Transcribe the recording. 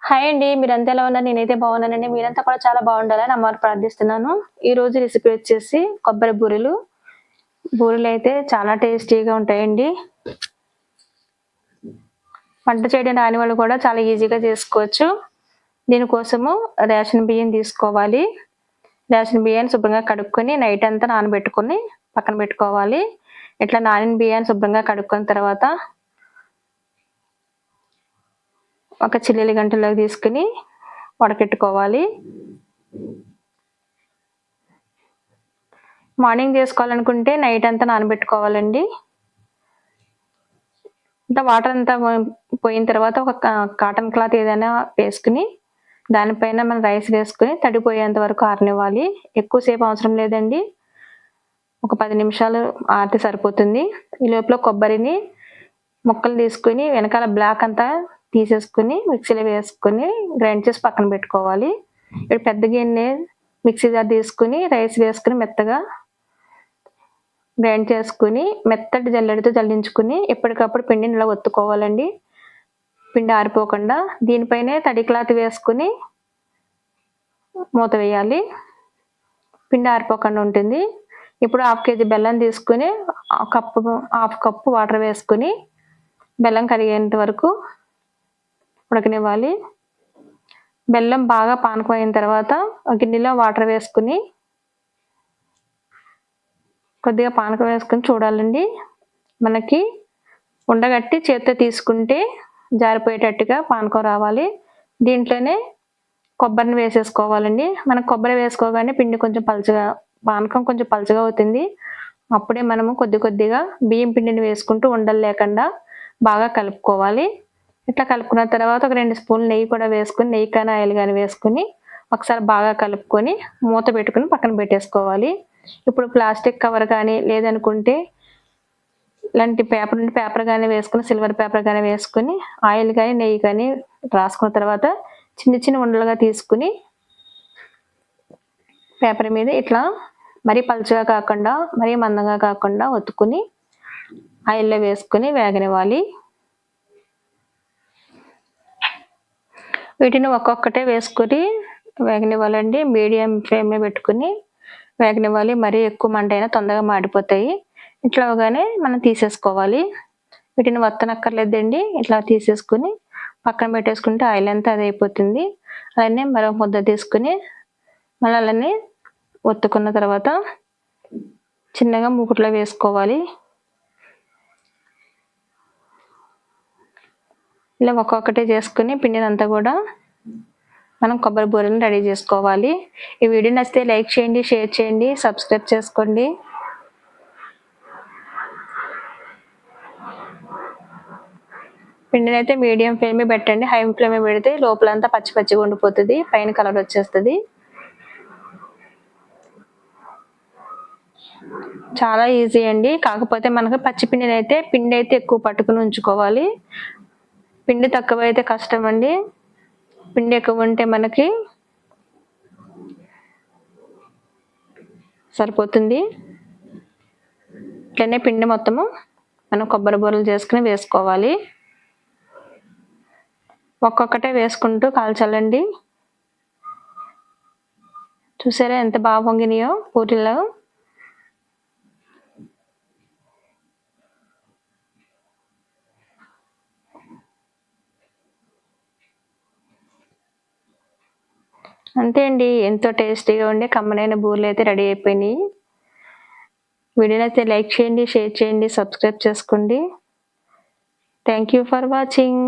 Hi అండి. మీరంతా ఎలా ఉన్నారు? నేనైతే బాగున్నానండి. మీరంతా కూడా చాలా బాగుండాలని అమ్మవారిని ప్రార్థిస్తున్నాను. ఈరోజు రెసిపీ వచ్చేసి కొబ్బరి బూరెలు. బూరెలైతే చాలా టేస్టీగా ఉంటాయండి. వంట చేయడం రాని వాళ్ళు కూడా చాలా ఈజీగా చేసుకోవచ్చు. దీనికోసము రేషన్ బియ్యం తీసుకోవాలి. రేషన్ బియ్యాన్ని శుభ్రంగా కడుక్కొని నైట్ అంతా నానబెట్టుకొని పక్కన పెట్టుకోవాలి. ఇట్లా నానిన బియ్యాన్ని శుభ్రంగా కడుక్కున్న తర్వాత ఒక చిల్లీల గంటలోకి తీసుకొని వడకెట్టుకోవాలి. మార్నింగ్ చేసుకోవాలనుకుంటే నైట్ అంతా నానబెట్టుకోవాలండి. ఇంత వాటర్ అంతా పోయిన తర్వాత ఒక కాటన్ క్లాత్ ఏదైనా వేసుకుని దానిపైన మనం రైస్ వేసుకుని తడిపోయేంత వరకు ఆరనివ్వాలి. ఎక్కువసేపు అవసరం లేదండి. ఒక 10 నిమిషాలు ఆరితే సరిపోతుంది. ఈ లోపల కొబ్బరిని ముక్కలు తీసుకుని వెనకాల బ్లాక్ అంతా తీసేసుకుని మిక్సీలో వేసుకుని గ్రైండ్ చేసి పక్కన పెట్టుకోవాలి. ఇప్పుడు పెద్ద గిన్నె మిక్సీ జార్ తీసుకుని రైస్ వేసుకుని మెత్తగా గ్రైండ్ చేసుకుని మెత్తటి జల్లెడతో జల్లించుకుని ఎప్పటికప్పుడు పిండిని ఇలా ఒత్తుకోవాలండి. పిండి ఆరిపోకుండా దీనిపైనే తడి క్లాత్ వేసుకుని మూత వేయాలి. పిండి ఆరిపోకుండా ఉంటుంది. ఇప్పుడు 1/2 కేజీ బెల్లం తీసుకుని హాఫ్ కప్పు వాటర్ వేసుకుని బెల్లం కరిగేంత వరకు ఉడకనివ్వాలి. బెల్లం బాగా పానకం అయిన తర్వాత ఒక గిన్నెలో వాటర్ వేసుకుని కొద్దిగా పానకం వేసుకొని చూడాలండి. మనకి ఉండగట్టి చేత్తో తీసుకుంటే జారిపోయేటట్టుగా పానకం రావాలి. దీంట్లోనే కొబ్బరిని వేసేసుకోవాలండి. మనం కొబ్బరి వేసుకోగానే పిండి కొంచెం పలచగా పానకం కొంచెం పలచగా అవుతుంది. అప్పుడే మనము కొద్దిగా బియ్యం పిండిని వేసుకుంటూ ఉండలు లేకుండా బాగా కలుపుకోవాలి. ఇట్లా కలుపుకున్న తర్వాత ఒక 2 స్పూన్లు నెయ్యి కూడా వేసుకుని నెయ్యి కానీ ఆయిల్ కానీ వేసుకుని ఒకసారి బాగా కలుపుకొని మూత పెట్టుకుని పక్కన పెట్టేసుకోవాలి. ఇప్పుడు ప్లాస్టిక్ కవర్ కానీ లేదనుకుంటే ఇలాంటి పేపర్ కానీ వేసుకుని సిల్వర్ పేపర్ కానీ వేసుకుని ఆయిల్ కానీ నెయ్యి కానీ రాసుకున్న తర్వాత చిన్న ఉండలుగా తీసుకుని పేపర్ మీద ఇట్లా మరీ పలుచగా కాకుండా మరీ మందంగా కాకుండా ఒత్తుకుని ఆయిల్లో వేసుకుని వేగనివ్వాలి. వీటిని ఒక్కొక్కటే వేసుకుని వేగనివ్వాలండి. మీడియం ఫ్లేమ్లో పెట్టుకుని వేగనివ్వాలి. మరీ ఎక్కువ మంట అయినా తొందరగా మాడిపోతాయి. ఇట్లా అవగానే మనం తీసేసుకోవాలి. వీటిని వత్తనక్కర్లేదండి. ఇట్లా తీసేసుకుని పక్కన పెట్టేసుకుంటే ఆయిల్ అంతా అది అయిపోతుంది. అలానే మరొక ముద్ద తీసుకుని మళ్ళీ అలానే ఒత్తుకున్న తర్వాత చిన్నగా మూకుట్లో వేసుకోవాలి. ఇలా ఒక్కొక్కటే చేసుకుని పిండిని అంతా కూడా మనం కొబ్బరి బూరెలను రెడీ చేసుకోవాలి. ఈ వీడియో నచ్చితే లైక్ చేయండి, షేర్ చేయండి, సబ్స్క్రైబ్ చేసుకోండి. పిండిని అయితే మీడియం ఫ్లేమ్ పెట్టండి. హై ఫ్లేమ్ పెడితే లోపలంతా పచ్చిగా ఉండిపోతుంది. పైన కలర్ వచ్చేస్తుంది. చాలా ఈజీ అండి. కాకపోతే మనకు పిండి అయితే ఎక్కువ పట్టుకుని ఉంచుకోవాలి. పిండి తక్కువైతే కష్టం అండి. పిండి ఎక్కువ ఉంటే మనకి సరిపోతుంది. ఇట్లనే పిండి మొత్తము మనం కొబ్బరి బూరెలు చేసుకుని వేసుకోవాలి. ఒక్కొక్కటే వేసుకుంటూ కాల్చాలండి. చూసారా ఎంత బాగా పొంగినాయో పూరీలో. అంతే అండి. ఎంతో టేస్టీగా ఉండే కమ్మనైన బూరెలు అయితే రెడీ అయిపోయినాయి. వీడియోని అయితే లైక్ చేయండి, షేర్ చేయండి, సబ్స్క్రైబ్ చేసుకోండి. Thank you for watching.